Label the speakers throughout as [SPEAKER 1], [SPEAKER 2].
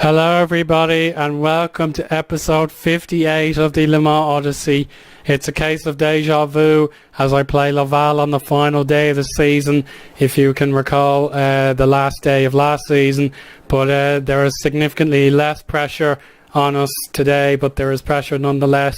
[SPEAKER 1] Hello everybody and welcome to episode 58 of the Mans Odyssey. It's a case of deja vu as I play Laval on the final day of the season, if you can recall the last day of last season. But there is significantly less pressure on us today, but there is pressure nonetheless,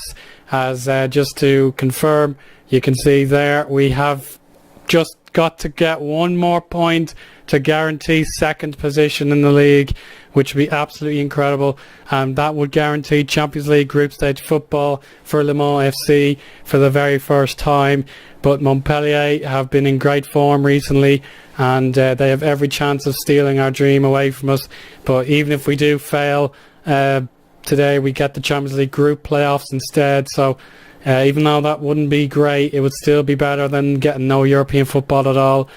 [SPEAKER 1] as just to confirm, you can see there we have just got to get one more point to guarantee second position in the league, which would be absolutely incredible, and that would guarantee Champions League group stage football for Le Mans FC for the very first time. But Montpellier have been in great form recently, and they have every chance of stealing our dream away from us. But even if we do fail today, we get the Champions League group playoffs instead, so even though that wouldn't be great, it would still be better than getting no European football at all.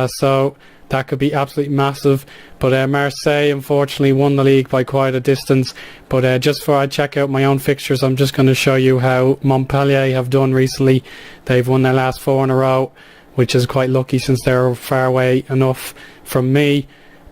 [SPEAKER 1] So that could be absolutely massive. But Marseille unfortunately won the league by quite a distance. But just before I check out my own fixtures, I'm just going to show you how Montpellier have done recently. They've won their last 4 in a row, which is quite lucky since they're far away enough from me.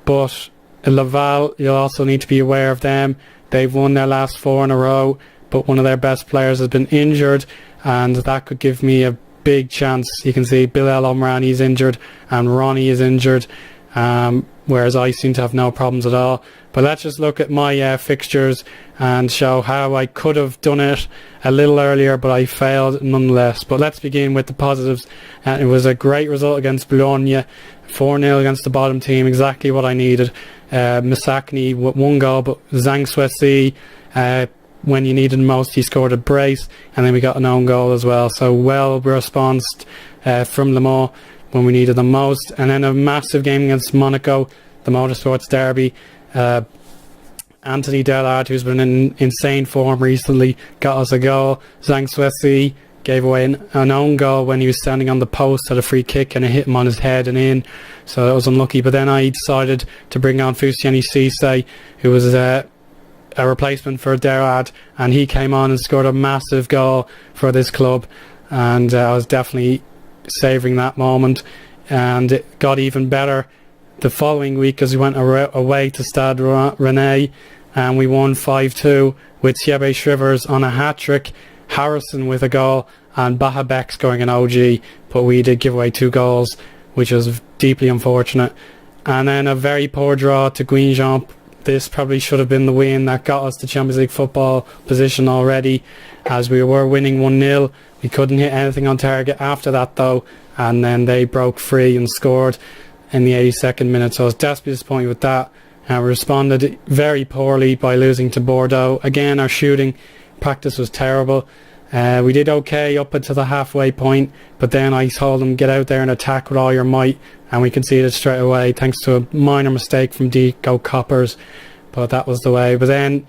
[SPEAKER 1] But Laval, you'll also need to be aware of them. They've won their last 4 in a row, but one of their best players has been injured, and that could give me a big chance. You can see Bilal Omrani is injured and Ronnie is injured, whereas I seem to have no problems at all. But let's just look at my fixtures and show how I could have done it a little earlier, but I failed nonetheless. But let's begin with the positives. It was a great result against Boulogne, 4-0 against the bottom team, exactly what I needed. Misakni with 1 goal, but Zhang Suesi, when you needed the most, he scored a brace, and then we got an own goal as well. So well responsed from Le Mans when we needed the most. And then a massive game against Monaco, the motorsports derby. Anthony Delard, who's been in insane form recently, got us a goal. Zhang Suesi gave away an own goal when he was standing on the post at a free kick, and it hit him on his head and in, so that was unlucky. But then I decided to bring on Foussieni Cisse, who was a replacement for Derad, and he came on and scored a massive goal for this club, and I was definitely savouring that moment. And it got even better the following week as we went away to Stade Rennais, and we won 5-2 with Thierry Shrivers on a hat-trick, Harrison with a goal, and Bahabek scoring an OG, but we did give away 2 goals, which was deeply unfortunate. And then a very poor draw to Guingamp. This probably should have been the win that got us the Champions League football position already, as we were winning 1-0. We couldn't hit anything on target after that though, and then they broke free and scored in the 82nd minute, so I was desperately disappointed with that. We responded very poorly by losing to Bordeaux. Again, our shooting practice was terrible. We did okay up until the halfway point, but then I told them get out there and attack with all your might, and we conceded straight away thanks to a minor mistake from Dico Coppers, but that was the way. But then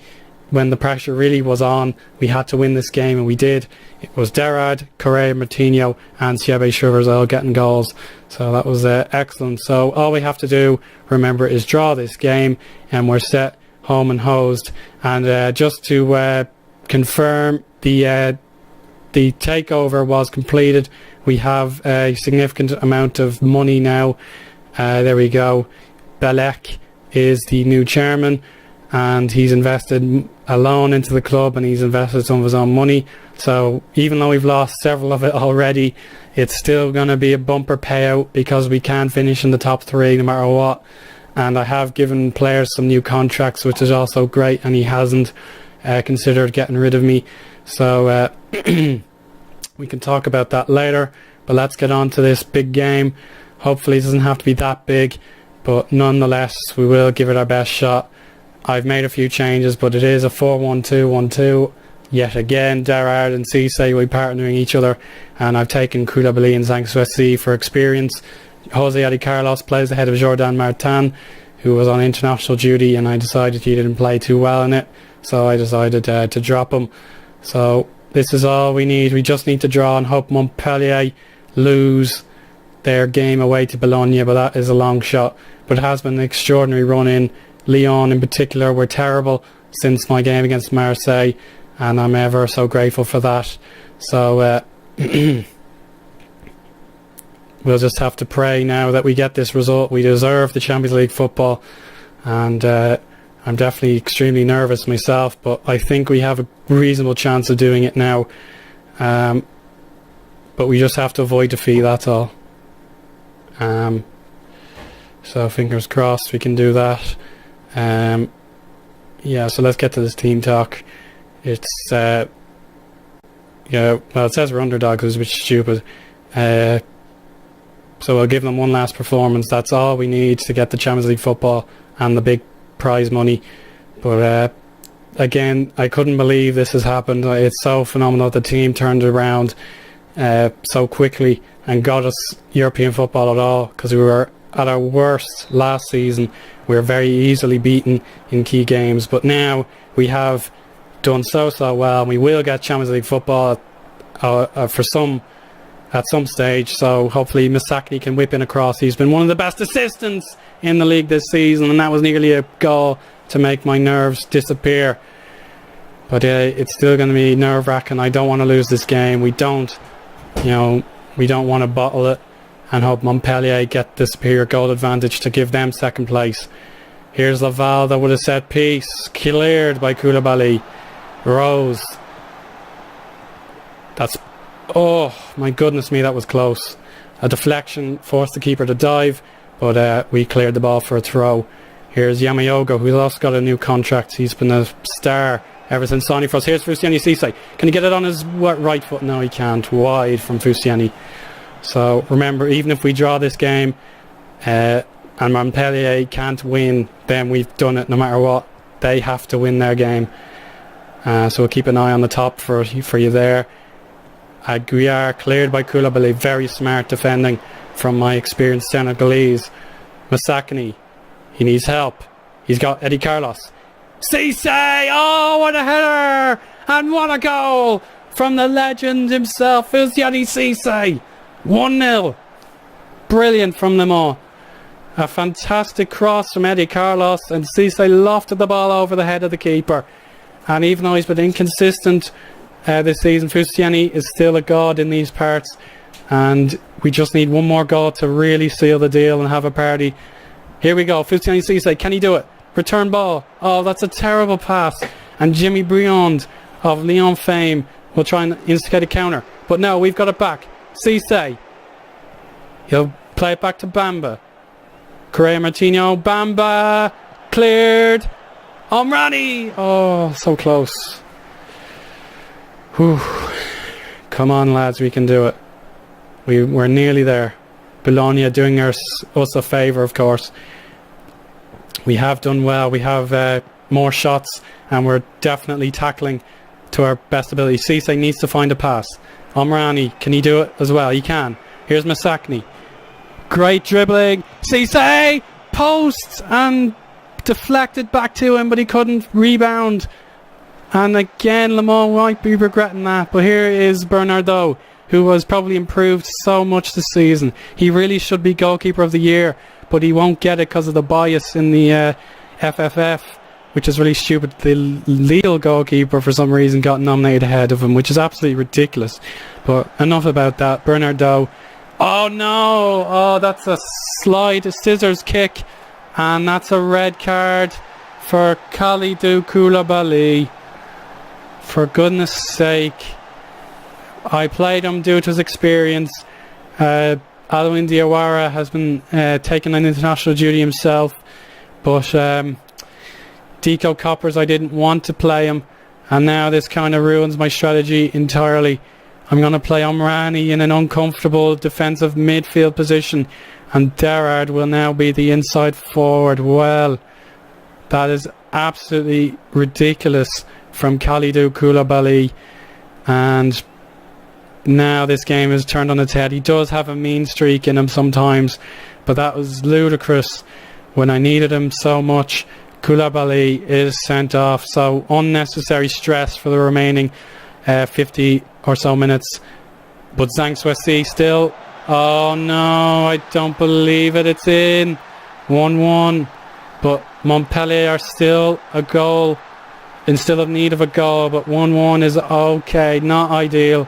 [SPEAKER 1] when the pressure really was on, we had to win this game, and we did. It was Derad, Correa, Martinho and Thierry Shrivers all getting goals, so that was excellent. So all we have to do, remember, is draw this game and we're set home and hosed. And just to confirm, the takeover was completed. We have a significant amount of money now. There we go. Belek is the new chairman, and he's invested a loan into the club, and he's invested some of his own money. So even though we've lost several of it already, it's still going to be a bumper payout because we can't finish in the top 3 no matter what. And I have given players some new contracts, which is also great, and he hasn't considered getting rid of me. So we can talk about that later, but let's get on to this big game. Hopefully it doesn't have to be that big, but nonetheless we will give it our best shot. I've made a few changes, but it is a 4-1-2-1-2 yet again. Derard and Cisse will be partnering each other, and I've taken Koulibaly and Zhang Suesi for experience. Jose Adi Carlos plays ahead of Jordan Martin, who was on international duty, and I decided he didn't play too well in it, so I decided to drop him. So this is all we need. We just need to draw and hope Montpellier lose their game away to Bologna, but that is a long shot. But it has been an extraordinary run in. Lyon in particular were terrible since my game against Marseille, and I'm ever so grateful for that. So we'll just have to pray now that we get this result. We deserve the Champions League football, and I'm definitely extremely nervous myself, but I think we have a reasonable chance of doing it now. But we just have to avoid defeat, that's all. So fingers crossed we can do that. Yeah, so let's get to this team talk. It's well, it says we're underdogs, which is stupid. So I'll give them one last performance. That's all we need to get the Champions League football and the big prize money. But again, I couldn't believe this has happened. It's so phenomenal. The team turned around so quickly and got us European football at all, because we were at our worst last season. We were very easily beaten in key games, but now we have done so well, and we will get Champions League football at some stage. So hopefully Misaki can whip in a cross. He's been one of the best assistants in the league this season, and that was nearly a goal to make my nerves disappear. But it's still going to be nerve-wracking. I don't want to lose this game. We don't want to bottle it and hope Montpellier get the superior goal advantage to give them second place. Here's Laval that would have set piece, cleared by Koulibaly. Rose. Oh my goodness me, that was close. A deflection forced the keeper to dive, but we cleared the ball for a throw. Here's Yamayogo, who's also got a new contract. He's been a star ever since signing for us. Here's Fusiani Cisse. Can he get it on his right foot? No, he can't. Wide from Fusiani. So remember, even if we draw this game and Montpellier can't win, then we've done it no matter what. They have to win their game. So we'll keep an eye on the top for you there. Aguiar cleared by Koulibaly. Very smart defending from my experienced Senegalese. Masakni, he needs help. He's got Eddie Carlos. Cisse! Oh, what a header! And what a goal from the legend himself, Fusiani Cisse. 1-0. Brilliant from them all. A fantastic cross from Eddie Carlos, and Cisse lofted the ball over the head of the keeper. And even though he's been inconsistent this season, Fusiani is still a god in these parts, and we just need one more goal to really seal the deal and have a party. Here we go. Fusiani Cisse, can he do it? Return ball. Oh, that's a terrible pass. And Jimmy Briand of Lyon fame will try and instigate a counter, but no, we've got it back. Cisse, he'll play it back to Bamba. Correa Martino, Bamba, cleared. Omrani! Oh, so close. Whew. Come on, lads, we can do it. We're nearly there. Bologna doing us a favour, of course. We have done well. We have more shots, and we're definitely tackling to our best ability. Cisse needs to find a pass. Omrani, can he do it as well? He can. Here's Masakni. Great dribbling. Cisse! Post! And deflected back to him, but he couldn't rebound. And again, Le Mans might be regretting that. But here is Bernardo, who has probably improved so much this season. He really should be goalkeeper of the year, but he won't get it because of the bias in the FFF, which is really stupid. The Lille goalkeeper, for some reason, got nominated ahead of him, which is absolutely ridiculous. But enough about that. Bernardo. Oh no! Oh, that's a scissors kick. And that's a red card for Kalidou Koulibaly. For goodness sake. I played him due to his experience. Alwin Diawara has been taking on international duty himself. But Deco Coppers, I didn't want to play him. And now this kind of ruins my strategy entirely. I'm going to play Omrani in an uncomfortable defensive midfield position. And Derard will now be the inside forward. Well, that is absolutely ridiculous from Kalidou Koulibaly. And now this game is turned on its head. He does have a mean streak in him sometimes, but that was ludicrous when I needed him so much. Koulibaly is sent off, so unnecessary stress for the remaining 50 or so minutes. But Zhang Suesi still... Oh no, I don't believe it. It's in 1-1. But Montpellier are still a goal, in still of need of a goal. But 1-1 is okay, not ideal.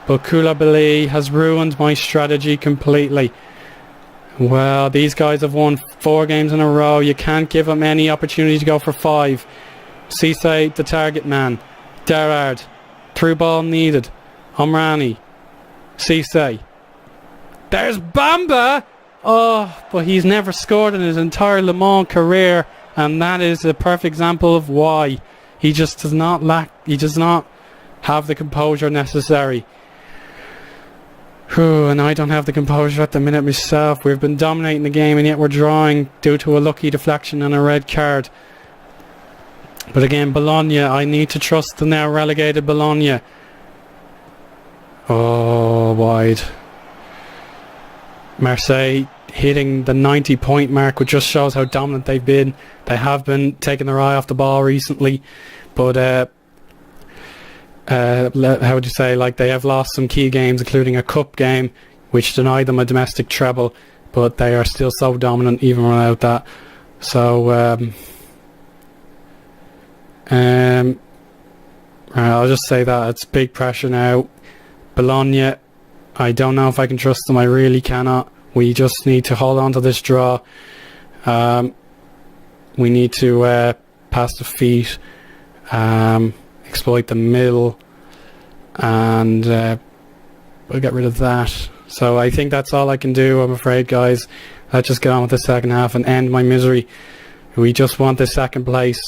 [SPEAKER 1] But Koulibaly has ruined my strategy completely. Well, these guys have won 4 games in a row. You can't give them any opportunity to go for 5. Cisse, the target man. Derard, through ball needed. Omrani. Cisse. There's Bamba! Oh, but he's never scored in his entire Le Mans career, and that is a perfect example of why. He just does not have the composure necessary. And I don't have the composure at the minute myself. We've been dominating the game and yet we're drawing due to a lucky deflection and a red card. But again, Bologna, I need to trust the now relegated Bologna. Oh, wide. Marseille hitting the 90-point mark, which just shows how dominant they've been. They have been taking their eye off the ball recently, but how would you say, like, they have lost some key games, including a cup game which denied them a domestic treble, but they are still so dominant even without that. So I'll just say that it's big pressure now. Bologna, I don't know if I can trust them. I really cannot. We just need to hold on to this draw. We need to pass the feet, exploit the middle, and we'll get rid of that. So I think that's all I can do, I'm afraid, guys. Let's just get on with the second half and end my misery. We just want this second place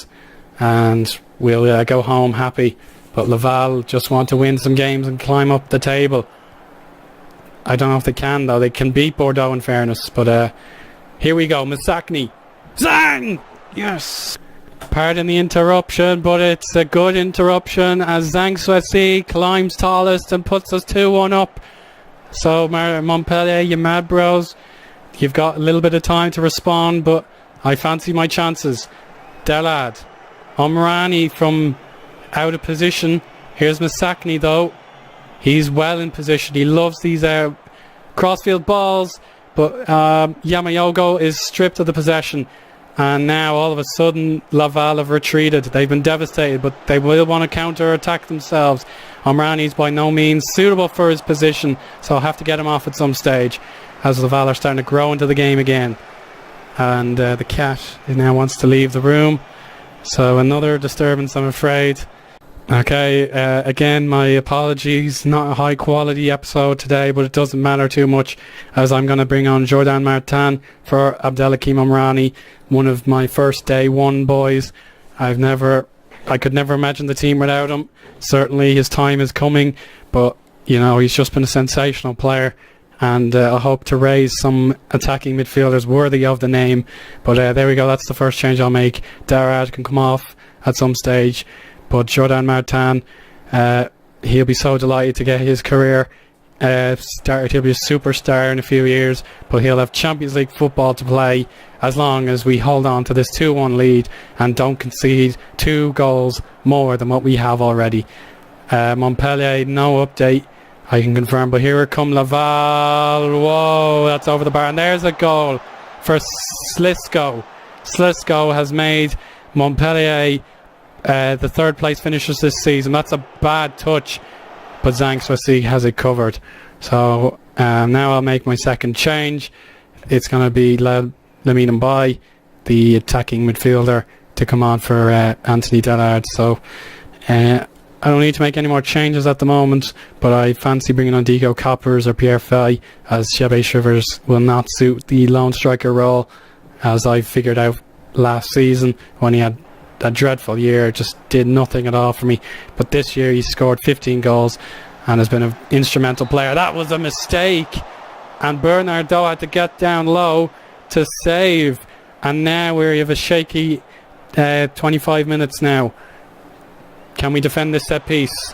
[SPEAKER 1] and we'll go home happy. But Laval just want to win some games and climb up the table. I don't know if they can, though. They can beat Bordeaux in fairness. But here we go. Masakni. Zang! Yes! Pardon the interruption, but it's a good interruption as Zhang Suesi climbs tallest and puts us 2-1 up. So Montpellier, you mad bros. You've got a little bit of time to respond, but I fancy my chances. Delad. Omrani from out of position. Here's Masakni though. He's well in position. He loves these crossfield balls, but Yamayogo is stripped of the possession. And now all of a sudden Laval have retreated. They've been devastated, but they will want to counter-attack themselves. Omrani's by no means suitable for his position, so I'll have to get him off at some stage as Laval are starting to grow into the game again. And the cat now wants to leave the room. So another disturbance, I'm afraid. Okay, again, my apologies. Not a high quality episode today, but it doesn't matter too much as I'm going to bring on Jordan Martin for Abdelhakim Omrani, one of my first day one boys. I could never imagine the team without him. Certainly his time is coming, but you know, he's just been a sensational player, and I hope to raise some attacking midfielders worthy of the name. But there we go, that's the first change I'll make. Darad can come off at some stage, but Jordan Martin, he'll be so delighted to get his career started. He'll be a superstar in a few years, but he'll have Champions League football to play as long as we hold on to this 2-1 lead and don't concede 2 goals more than what we have already. Montpellier, no update, I can confirm, but here come Laval. Whoa, that's over the bar, and there's a goal for Slisko. Slisko has made Montpellier the third place finishers this season. That's a bad touch, but Zhang Suesi has it covered. So now I'll make my second change. It's going to be Lamine Mbaye, the attacking midfielder, to come on for Anthony Delard. So I don't need to make any more changes at the moment, but I fancy bringing on Diego Coppers or Pierre Fay, as Shebe Shivers will not suit the lone striker role, as I figured out last season when he had that dreadful year. Just did nothing at all for me. But this year he scored 15 goals and has been an instrumental player. That was a mistake, and Bernard Doe had to get down low to save, and now we have a shaky 25 minutes now. Can we defend this set piece?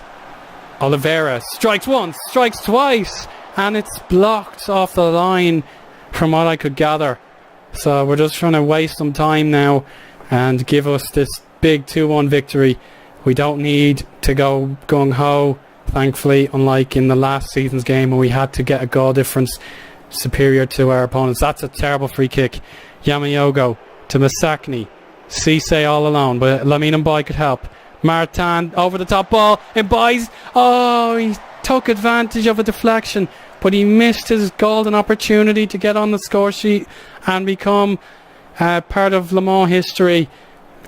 [SPEAKER 1] Oliveira strikes once, strikes twice, and it's blocked off the line from what I could gather. So we're just trying to waste some time now and give us this big 2-1 victory. We don't need to go gung-ho, thankfully, unlike in the last season's game where we had to get a goal difference superior to our opponents. That's a terrible free kick. Yamayogo to Masakni. Cisse all alone, but Lamine Mbaye could help. Martin over the top ball. Mbaye's, he took advantage of a deflection. but he missed his golden opportunity to get on the score sheet and become part of Le Mans history.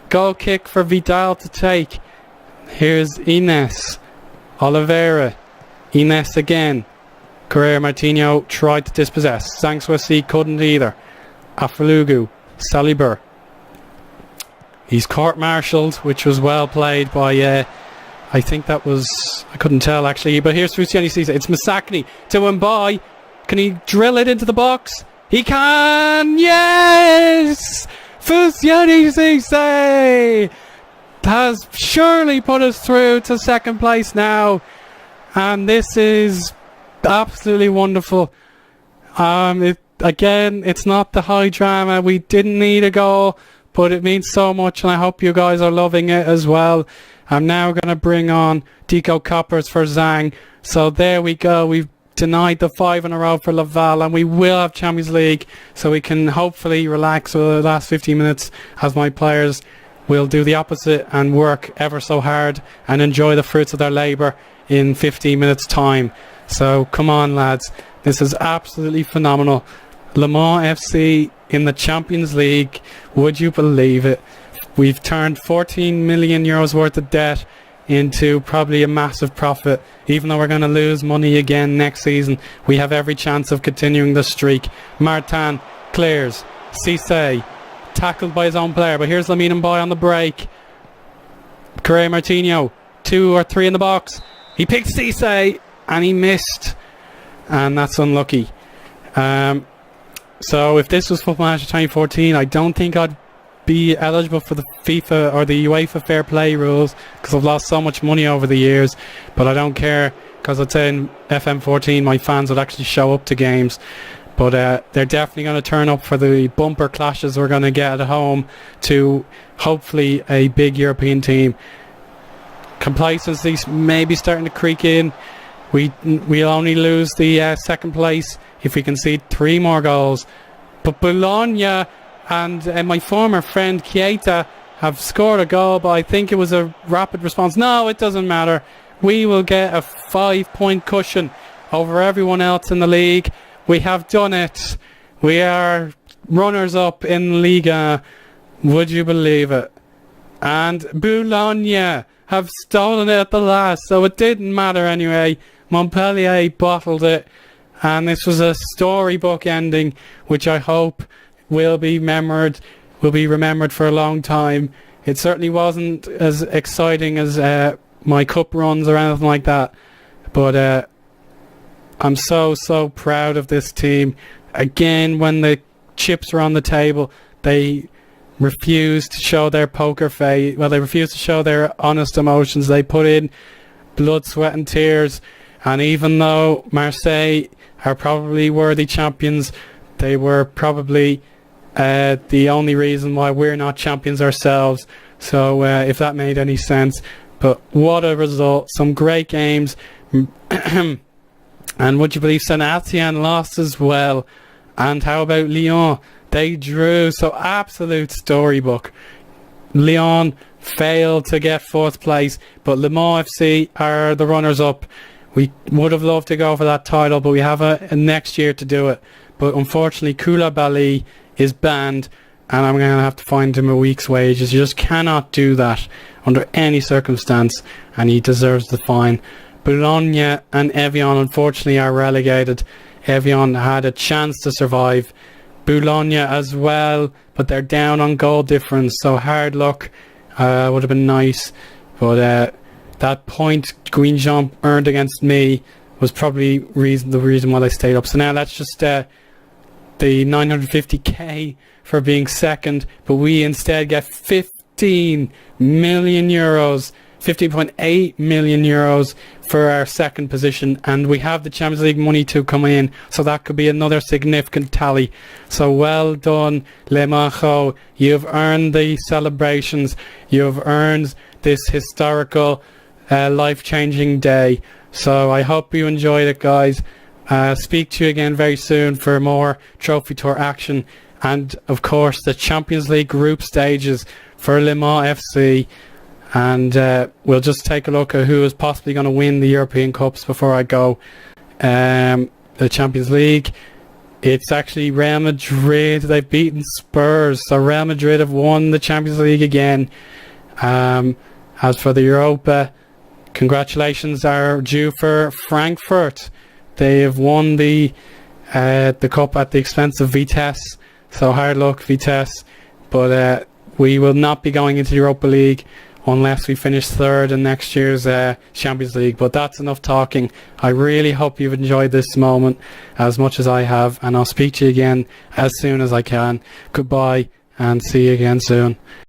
[SPEAKER 1] Goal kick for Vidal to take. Here's Ines. Oliveira. Ines again. Carrera Martinho tried to dispossess. Zhang couldn't either. Afalugu. Saliber. He's court-martialed, which was well played by, I think that was, I couldn't tell actually, but here's Fusiani Cisse. It's Masakni to Mbai. Can he drill it into the box? He can! Yes! Fusiani Cisse has surely put us through to second place now. And this is absolutely wonderful. Again, it's not the high drama. We didn't need a goal, but it means so much, and I hope you guys are loving it as well. I'm now going to bring on Deco Coppers for Zhang. So there we go. We've denied the 5 in a row for Laval, and we will have Champions League, so we can hopefully relax for the last 15 minutes as my players will do the opposite and work ever so hard and enjoy the fruits of their labour in 15 minutes time. So come on lads, this is absolutely phenomenal. Le Mans FC in the Champions League, would you believe it? We've turned 14 million euros worth of debt into probably a massive profit. Even though we're going to lose money again next season, we have every chance of continuing the streak. Martin clears. Cisse tackled by his own player, but here's Lamine Mbai on the break. Correa Martinho, 2 or 3 in the box. He picked Cisse and he missed, and that's unlucky. So if this was Football Manager 2014, I don't think I'd be eligible for the FIFA or the UEFA Fair Play rules, because I've lost so much money over the years. But I don't care, because I'd say in FM14 my fans would actually show up to games. But they're definitely going to turn up for the bumper clashes we're going to get at home to hopefully a big European team. Complacency's maybe starting to creak in. We'll only lose the second place if we concede 3 more goals. But Bologna and my former friend Chiesa have scored a goal, but I think it was a rapid response. No, it doesn't matter. We will get a 5-point cushion over everyone else in the league. We have done it. We are runners-up in Liga. Would you believe it? And Bologna have stolen it at the last, so it didn't matter anyway. Montpellier bottled it, and this was a storybook ending, which I hope will be remembered for a long time. It certainly wasn't as exciting as my cup runs or anything like that, but I'm so proud of this team. Again, when the chips were on the table, they refused to show their poker face. Well, they refused to show their honest emotions. They put in blood, sweat and tears. And even though Marseille are probably worthy champions, they were probably the only reason why we're not champions ourselves. So if that made any sense. But what a result. Some great games. And would you believe Saint Etienne lost as well? And how about Lyon? They drew. So absolute storybook. Lyon failed to get 4th place, but Le Mans FC are the runners-up. We would have loved to go for that title, but we have a next year to do it. But unfortunately, Koulibaly is banned, and I'm going to have to find him a week's wages. You just cannot do that under any circumstance, and he deserves the fine. Bologna and Evian unfortunately are relegated. Evian had a chance to survive. Bologna as well, but they're down on goal difference, so hard luck. Would have been nice, but that point Greenjean earned against me was probably the reason why they stayed up. So now that's just the 950k for being second, but we instead get 15 million euros, 15.8 million euros for our second position, and we have the Champions League money to come in, so that could be another significant tally. So well done, Le Macho. You've earned the celebrations. You've earned this historical life-changing day. So I hope you enjoyed it, guys. Speak to you again very soon for more Trophy Tour action, and of course the Champions League group stages for Le Mans FC. And we'll just take a look at who is possibly going to win the European Cups before I go. the Champions League, it's actually Real Madrid. They've beaten Spurs, so Real Madrid have won the Champions League again. As for the Europa, congratulations are due for Frankfurt. They have won the cup at the expense of Vitesse, so hard luck, Vitesse. But we will not be going into the Europa League unless we finish third in next year's Champions League. But that's enough talking. I really hope you've enjoyed this moment as much as I have, and I'll speak to you again as soon as I can. Goodbye, and see you again soon.